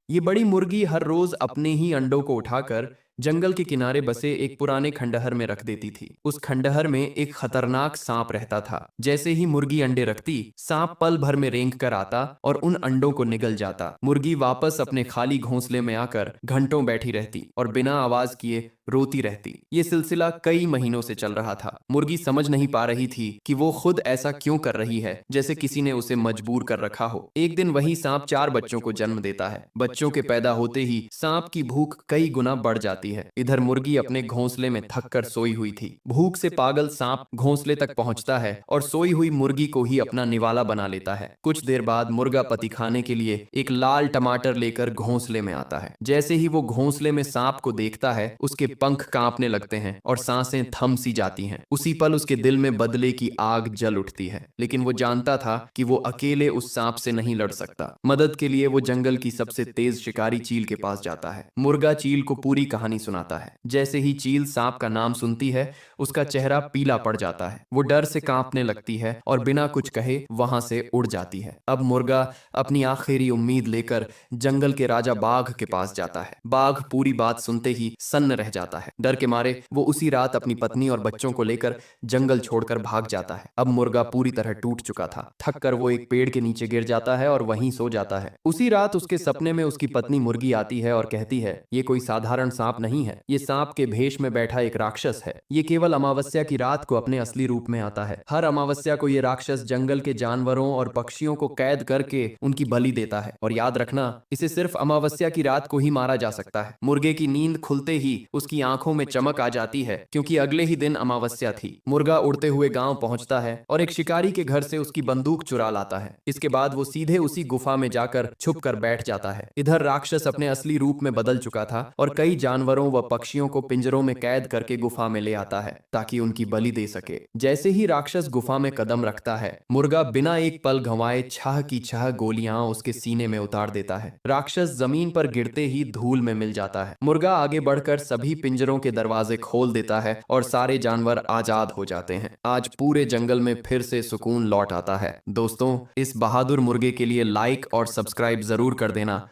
ये बड़ी मुर्गी हर रोज अपने ही अंडों को उठाकर जंगल के किनारे बसे एक पुराने खंडहर में रख देती थी। उस खंडहर में एक खतरनाक सांप रहता था। जैसे ही मुर्गी अंडे रखती, सांप पल भर में रेंग कर आता और उन अंडों को निगल जाता। मुर्गी वापस अपने खाली घोंसले में आकर घंटों बैठी रहती और बिना आवाज किए रोती रहती। ये सिलसिला कई महीनों से चल रहा था। मुर्गी समझ नहीं पा रही थी कि वो खुद ऐसा क्यों कर रही है, जैसे किसी ने उसे मजबूर कर रखा हो। एक दिन वही सांप 4 बच्चों को जन्म देता है। बच्चों के पैदा होते ही सांप की भूख कई गुना बढ़ जाती है। इधर मुर्गी अपने घोंसले में थक कर सोई हुई थी। भूख से पागल सांप घोंसले तक पहुंचता है और सोई हुई मुर्गी को ही अपना निवाला बना लेता है। कुछ देर बाद मुर्गा पति खाने के लिए एक लाल टमाटर लेकर घोंसले में आता है। जैसे ही वो घोंसले में सांप को देखता है, उसके पंख कांपने लगते हैं और सांसें थम सी जाती हैं। उसी पल उसके दिल में बदले की आग जल उठती है, लेकिन वो जानता था कि वो अकेले उस सांप से नहीं लड़ सकता। मदद के लिए वो जंगल की सबसे तेज शिकारी चील के पास जाता है। मुर्गा चील को पूरी कहानी सुनाता है। जैसे ही चील सांप का नाम सुनती है, उसका चेहरा पीला पड़ जाता है। वो डर से कांपने लगती है और बिना कुछ कहे वहां से उड़ जाती है। अब मुर्गा अपनी आखिरी उम्मीद लेकर जंगल के राजा बाघ के पास जाता है। बाघ पूरी बात सुनते ही सन्न रह जाता है। डर के मारे वो उसी रात अपनी पत्नी और बच्चों को लेकर जंगल छोड़कर भाग जाता है। अब मुर्गा पूरी तरह टूट चुका था। थक कर वो एक पेड़ के नीचे गिर जाता है और वहीं सो जाता है। उसी रात उसके सपने में उसकी पत्नी मुर्गी आती है और कहती है, ये कोई साधारण सांप नहीं है, ये सांप के भेष में बैठा एक राक्षस है। ये केवल अमावस्या की रात को अपने असली रूप में आता है। हर अमावस्या को ये राक्षस जंगल के जानवरों और पक्षियों को कैद करके उनकी बलि देता है। और याद रखना, इसे सिर्फ अमावस्या की रात को ही मारा जा सकता है। मुर्गे की नींद खुलते ही उसकी आंखों में चमक आ जाती है, क्योंकि अगले ही दिन अमावस्या थी। मुर्गा उड़ते हुए गांव पहुंचता है और एक शिकारी के घर से उसकी बंदूक चुरा लाता है। इसके बाद वो सीधे उसी गुफा में जाकर छुप कर बैठ जाता है। इधर राक्षस अपने असली रूप में बदल चुका था और कई जानवरों व पक्षियों को पिंजरों में कैद करके गुफा में ले आता है, ताकि उनकी बलि दे सके। जैसे ही राक्षस गुफा में कदम रखता है, मुर्गा बिना एक पल गंवाए छह की छह गोलियां उसके सीने में उतार देता है। राक्षस जमीन पर गिरते ही धूल में मिल जाता है। मुर्गा आगे बढ़कर सभी पिंजरों के दरवाजे खोल देता है और सारे जानवर आजाद हो जाते हैं। आज पूरे जंगल में फिर से सुकून लौट आता है। दोस्तों, इस बहादुर मुर्गे के लिए लाइक और सब्सक्राइब जरूर कर देना,